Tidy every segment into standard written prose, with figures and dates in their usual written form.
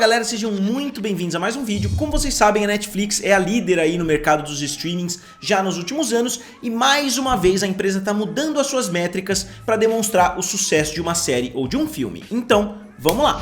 Fala galera, sejam muito bem-vindos a mais um vídeo. Como vocês sabem, a Netflix é a líder aí no mercado dos streamings já nos últimos anos e mais uma vez a empresa está mudando as suas métricas para demonstrar o sucesso de uma série ou de um filme. Então, vamos lá!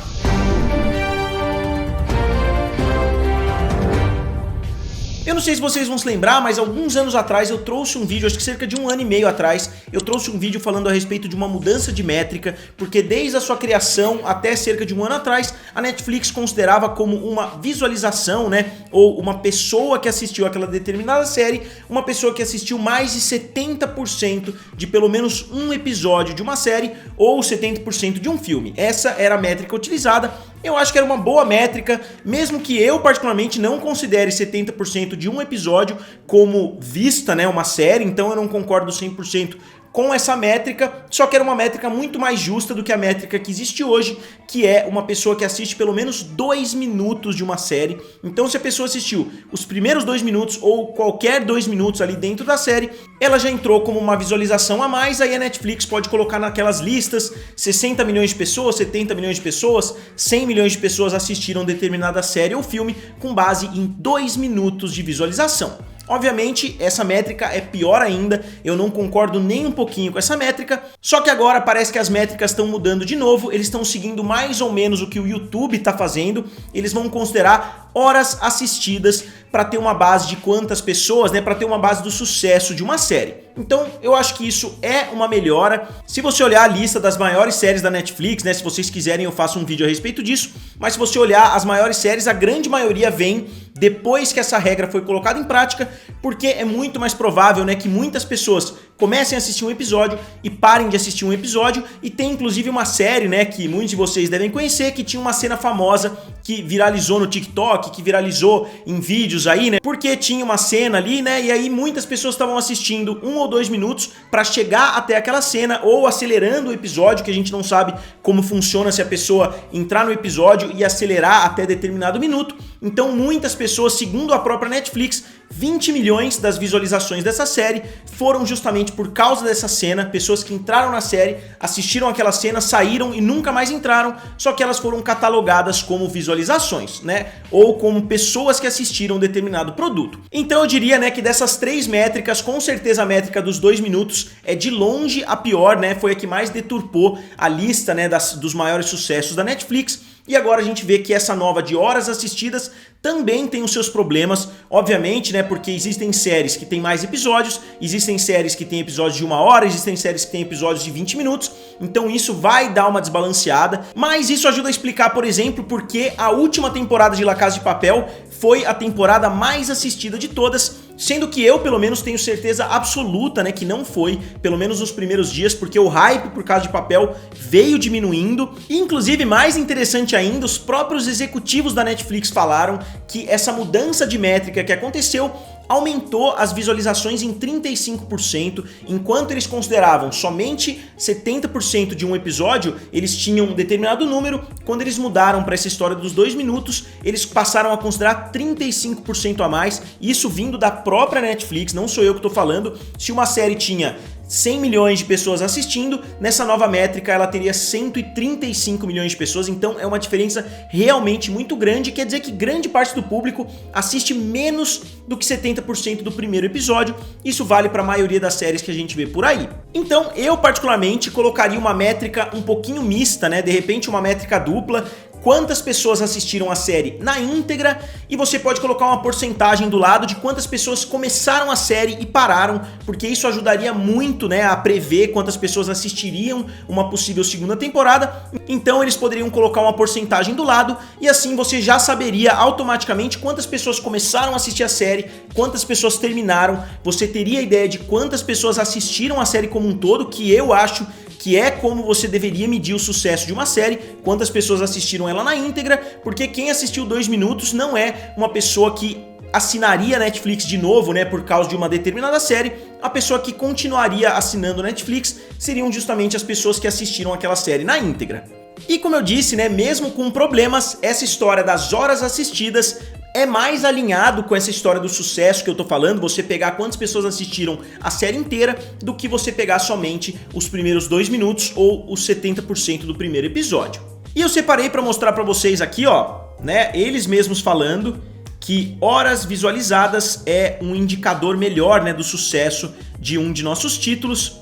Eu não sei se vocês vão se lembrar, mas alguns anos atrás eu trouxe um vídeo, acho que cerca de um ano e meio atrás, eu trouxe um vídeo falando a respeito de uma mudança de métrica, porque desde a sua criação até cerca de um ano atrás, a Netflix considerava como uma visualização, né, ou uma pessoa que assistiu aquela determinada série, uma pessoa que assistiu mais de 70% de pelo menos um episódio de uma série ou 70% de um filme. Essa era a métrica utilizada. Eu acho que era uma boa métrica, mesmo que eu particularmente não considere 70% de um episódio como vista, né, uma série, então eu não concordo 100% com essa métrica, só que era uma métrica muito mais justa do que a métrica que existe hoje, que é uma pessoa que assiste pelo menos 2 minutos de uma série. Então se a pessoa assistiu os primeiros 2 minutos ou qualquer 2 minutos ali dentro da série, ela já entrou como uma visualização a mais, aí a Netflix pode colocar naquelas listas 60 milhões de pessoas, 70 milhões de pessoas, 100 milhões de pessoas assistiram determinada série ou filme com base em 2 minutos de visualização. Obviamente, essa métrica é pior ainda, eu não concordo nem um pouquinho com essa métrica, só que agora parece que as métricas estão mudando de novo, eles estão seguindo mais ou menos o que o YouTube está fazendo, eles vão considerar horas assistidas para ter uma base de quantas pessoas, né, para ter uma base do sucesso de uma série. Então, eu acho que isso é uma melhora. Se você olhar a lista das maiores séries da Netflix, né, se vocês quiserem eu faço um vídeo a respeito disso, mas se você olhar as maiores séries, a grande maioria vem depois que essa regra foi colocada em prática, porque é muito mais provável, né, que muitas pessoas comecem a assistir um episódio e parem de assistir um episódio, e tem inclusive uma série, né, que muitos de vocês devem conhecer, que tinha uma cena famosa que viralizou no TikTok, que viralizou em vídeos aí, né, porque tinha uma cena ali, né, e aí muitas pessoas estavam assistindo 1 ou 2 minutos para chegar até aquela cena, ou acelerando o episódio, que a gente não sabe como funciona se a pessoa entrar no episódio e acelerar até determinado minuto. Então muitas pessoas, segundo a própria Netflix, 20 milhões das visualizações dessa série foram justamente por causa dessa cena, pessoas que entraram na série, assistiram aquela cena, saíram e nunca mais entraram, só que elas foram catalogadas como visualizações, né? Ou como pessoas que assistiram determinado produto. Então eu diria, né, que dessas 3 métricas, com certeza a métrica dos 2 minutos é de longe a pior, né? Foi a que mais deturpou a lista, né, dos maiores sucessos da Netflix. E agora a gente vê que essa nova de horas assistidas também tem os seus problemas, obviamente, né, porque existem séries que tem mais episódios, existem séries que tem episódios de 1 hora, existem séries que tem episódios de 20 minutos, então isso vai dar uma desbalanceada, mas isso ajuda a explicar, por exemplo, porque a última temporada de La Casa de Papel foi a temporada mais assistida de todas, sendo que eu, pelo menos, tenho certeza absoluta, né, que não foi, pelo menos nos primeiros dias, porque o hype por Casa de Papel veio diminuindo, e inclusive, mais interessante ainda, os próprios executivos da Netflix falaram que essa mudança de métrica que aconteceu aumentou as visualizações em 35%, enquanto eles consideravam somente 70% de um episódio, eles tinham um determinado número. Quando eles mudaram para essa história dos 2 minutos, eles passaram a considerar 35% a mais, isso vindo da própria Netflix, não sou eu que estou falando. Se uma série tinha 100 milhões de pessoas assistindo, nessa nova métrica ela teria 135 milhões de pessoas, então é uma diferença realmente muito grande, quer dizer que grande parte do público assiste menos do que 70% do primeiro episódio, isso vale para a maioria das séries que a gente vê por aí. Então eu particularmente colocaria uma métrica um pouquinho mista, né, de repente uma métrica dupla, quantas pessoas assistiram a série na íntegra, e você pode colocar uma porcentagem do lado de quantas pessoas começaram a série e pararam, porque isso ajudaria muito, né, a prever quantas pessoas assistiriam uma possível segunda temporada. Então eles poderiam colocar uma porcentagem do lado e assim você já saberia automaticamente quantas pessoas começaram a assistir a série, quantas pessoas terminaram, você teria ideia de quantas pessoas assistiram a série como um todo, que eu acho que é como você deveria medir o sucesso de uma série, quantas pessoas assistiram ela na íntegra, porque quem assistiu 2 minutos não é uma pessoa que assinaria a Netflix de novo, né, por causa de uma determinada série. A pessoa que continuaria assinando a Netflix seriam justamente as pessoas que assistiram aquela série na íntegra. E como eu disse, né, mesmo com problemas, essa história das horas assistidas é mais alinhado com essa história do sucesso que eu tô falando, você pegar quantas pessoas assistiram a série inteira, do que você pegar somente os primeiros 2 minutos ou os 70% do primeiro episódio. E eu separei para mostrar para vocês aqui, ó, né, eles mesmos falando que horas visualizadas é um indicador melhor, né, do sucesso de um de nossos títulos,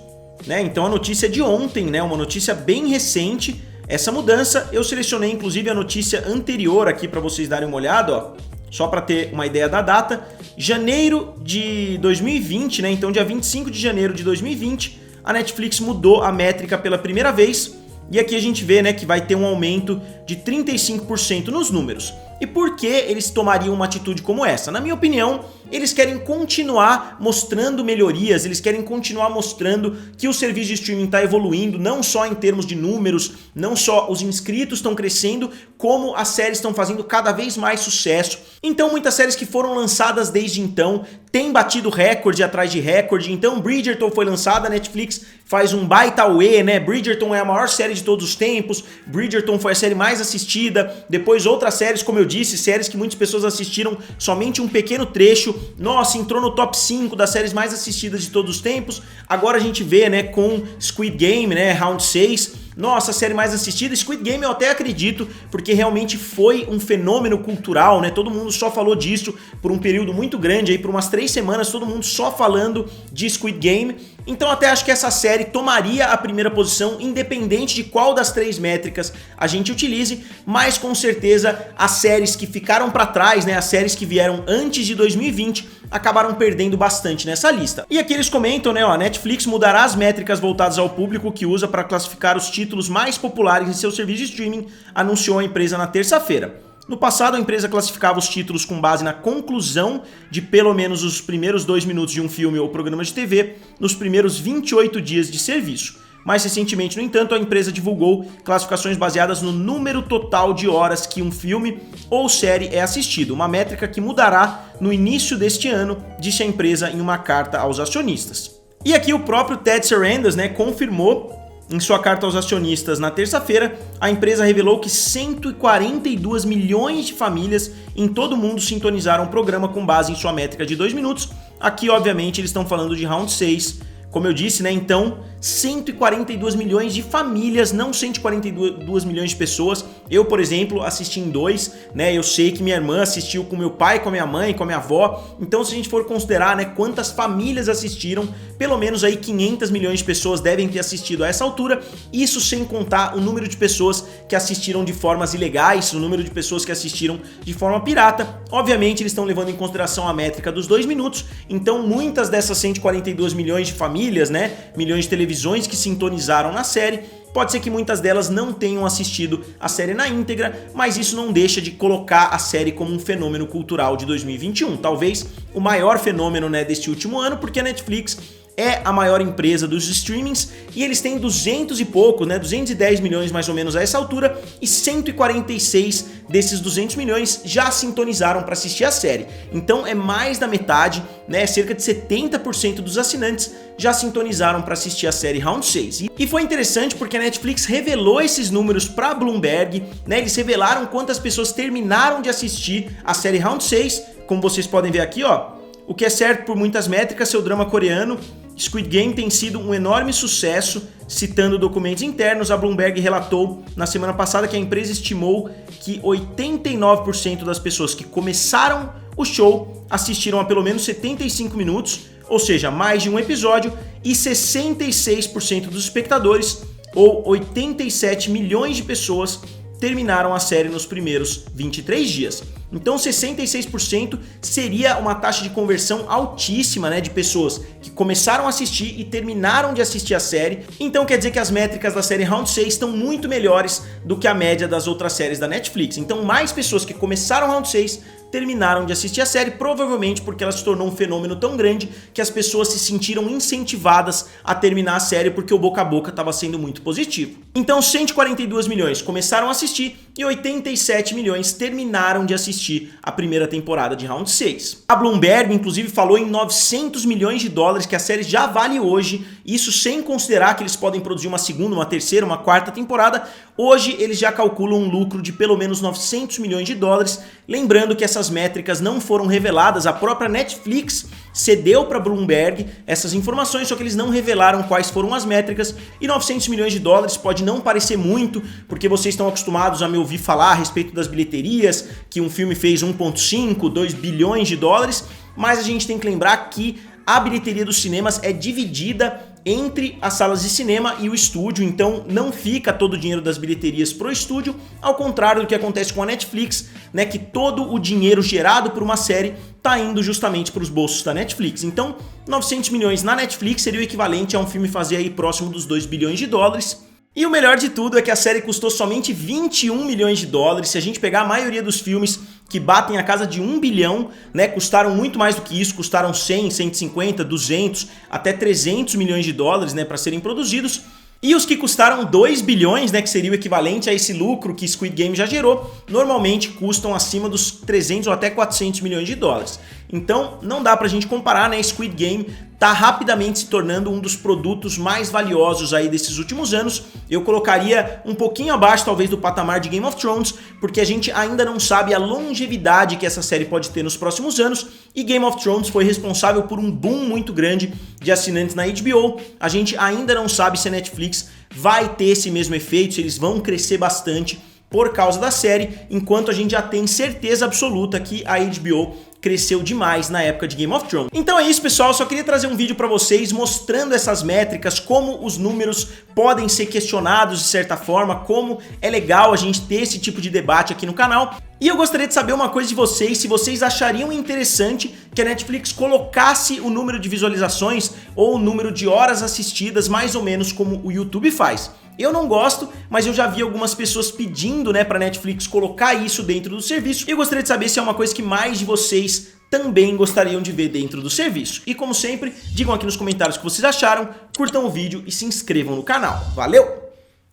né? Então a notícia é de ontem, né, uma notícia bem recente. Essa mudança, eu selecionei inclusive a notícia anterior aqui para vocês darem uma olhada, ó, só para ter uma ideia da data. Janeiro de 2020, né? Então dia 25 de janeiro de 2020, a Netflix mudou a métrica pela primeira vez. E aqui a gente vê, né, que vai ter um aumento de 35% nos números. E por que eles tomariam uma atitude como essa? Na minha opinião, eles querem continuar mostrando melhorias, eles querem continuar mostrando que o serviço de streaming está evoluindo, não só em termos de números, não só os inscritos estão crescendo, como as séries estão fazendo cada vez mais sucesso. Então muitas séries que foram lançadas desde então têm batido recorde atrás de recorde. Então Bridgerton foi lançada, a Netflix faz um baita auê, né? Bridgerton é a maior série de todos os tempos, Bridgerton foi a série mais assistida, depois outras séries, como eu disse, séries que muitas pessoas assistiram somente um pequeno trecho. Nossa, entrou no top 5 das séries mais assistidas de todos os tempos. Agora a gente vê, né, com Squid Game, né, Round 6. Nossa, a série mais assistida. Squid Game eu até acredito, porque realmente foi um fenômeno cultural, né? Todo mundo só falou disso por um período muito grande, aí por umas 3 semanas, todo mundo só falando de Squid Game. Então até acho que essa série tomaria a primeira posição, independente de qual das 3 métricas a gente utilize, mas com certeza as séries que ficaram para trás, né, as séries que vieram antes de 2020, acabaram perdendo bastante nessa lista. E aqui eles comentam, né, ó, a Netflix mudará as métricas voltadas ao público que usa para classificar os títulos mais populares em seu serviço de streaming, anunciou a empresa na terça-feira. No passado, a empresa classificava os títulos com base na conclusão de pelo menos os primeiros 2 minutos de um filme ou programa de TV nos primeiros 28 dias de serviço. Mais recentemente, no entanto, a empresa divulgou classificações baseadas no número total de horas que um filme ou série é assistido, uma métrica que mudará no início deste ano, disse a empresa em uma carta aos acionistas. E aqui o próprio Ted Sarandos, né, confirmou em sua carta aos acionistas na terça-feira. A empresa revelou que 142 milhões de famílias em todo o mundo sintonizaram o programa com base em sua métrica de 2 minutos. Aqui, obviamente, eles estão falando de Round 6. Como eu disse, né? Então, 142 milhões de famílias, não 142 milhões de pessoas. Eu, por exemplo, assisti em 2, né? Eu sei que minha irmã assistiu com meu pai, com a minha mãe, com a minha avó. Então, se a gente for considerar, né, quantas famílias assistiram, pelo menos aí 500 milhões de pessoas devem ter assistido a essa altura. Isso sem contar o número de pessoas que assistiram de formas ilegais, o número de pessoas que assistiram de forma pirata. Obviamente, eles estão levando em consideração a métrica dos 2 minutos. Então, muitas dessas 142 milhões de famílias, né, milhões de televisões que sintonizaram na série, pode ser que muitas delas não tenham assistido a série na íntegra, mas isso não deixa de colocar a série como um fenômeno cultural de 2021. Talvez o maior fenômeno, né, deste último ano, porque a Netflix é a maior empresa dos streamings e eles têm 200 e pouco, né, 210 milhões mais ou menos a essa altura, e 146 desses 200 milhões já sintonizaram para assistir a série. Então é mais da metade, né, cerca de 70% dos assinantes já sintonizaram para assistir a série Round 6. E foi interessante porque a Netflix revelou esses números para Bloomberg, né, eles revelaram quantas pessoas terminaram de assistir a série Round 6, como vocês podem ver aqui, ó. O que é certo por muitas métricas, seu drama coreano Squid Game tem sido um enorme sucesso. Citando documentos internos, a Bloomberg relatou na semana passada que a empresa estimou que 89% das pessoas que começaram o show assistiram a pelo menos 75 minutos, ou seja, mais de um episódio, e 66% dos espectadores, ou 87 milhões de pessoas, terminaram a série nos primeiros 23 dias. Então 66% seria uma taxa de conversão altíssima, né, de pessoas que começaram a assistir e terminaram de assistir a série. Então quer dizer que as métricas da série Round 6 estão muito melhores do que a média das outras séries da Netflix. Então mais pessoas que começaram Round 6 terminaram de assistir a série, provavelmente porque ela se tornou um fenômeno tão grande que as pessoas se sentiram incentivadas a terminar a série porque o boca a boca estava sendo muito positivo. Então 142 milhões começaram a assistir e 87 milhões terminaram de assistir a primeira temporada de Round 6. A Bloomberg, inclusive, falou em 900 milhões de dólares que a série já vale hoje, isso sem considerar que eles podem produzir uma segunda, uma terceira, uma quarta temporada, hoje eles já calculam um lucro de pelo menos 900 milhões de dólares, lembrando que essas métricas não foram reveladas, a própria Netflix cedeu para Bloomberg essas informações, só que eles não revelaram quais foram as métricas, e 900 milhões de dólares pode não parecer muito, porque vocês estão acostumados a me ouvir falar a respeito das bilheterias, que um filme fez 1,5, 2 bilhões de dólares, mas a gente tem que lembrar que a bilheteria dos cinemas é dividida entre as salas de cinema e o estúdio, então não fica todo o dinheiro das bilheterias pro estúdio, ao contrário do que acontece com a Netflix, né, que todo o dinheiro gerado por uma série tá indo justamente para os bolsos da Netflix. Então, 900 milhões na Netflix seria o equivalente a um filme fazer aí próximo dos 2 bilhões de dólares. E o melhor de tudo é que a série custou somente 21 milhões de dólares. Se a gente pegar a maioria dos filmes que batem a casa de 1 bilhão, né, custaram muito mais do que isso, custaram 100, 150, 200, até 300 milhões de dólares, né, para serem produzidos. E os que custaram 2 bilhões, né, que seria o equivalente a esse lucro que Squid Game já gerou, normalmente custam acima dos 300 ou até 400 milhões de dólares. Então não dá pra gente comparar, né? Squid Game tá rapidamente se tornando um dos produtos mais valiosos aí desses últimos anos. Eu colocaria um pouquinho abaixo talvez do patamar de Game of Thrones, porque a gente ainda não sabe a longevidade que essa série pode ter nos próximos anos, e Game of Thrones foi responsável por um boom muito grande de assinantes na HBO. A gente ainda não sabe se a Netflix vai ter esse mesmo efeito, se eles vão crescer bastante por causa da série, enquanto a gente já tem certeza absoluta que a HBO cresceu demais na época de Game of Thrones. Então é isso, pessoal, só queria trazer um vídeo para vocês mostrando essas métricas, como os números podem ser questionados de certa forma, como é legal a gente ter esse tipo de debate aqui no canal. E eu gostaria de saber uma coisa de vocês, se vocês achariam interessante que a Netflix colocasse o número de visualizações ou o número de horas assistidas mais ou menos como o YouTube faz. Eu não gosto, mas eu já vi algumas pessoas pedindo, né, para a Netflix colocar isso dentro do serviço. E eu gostaria de saber se é uma coisa que mais de vocês também gostariam de ver dentro do serviço. E como sempre, digam aqui nos comentários o que vocês acharam, curtam o vídeo e se inscrevam no canal. Valeu!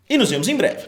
E nos vemos em breve.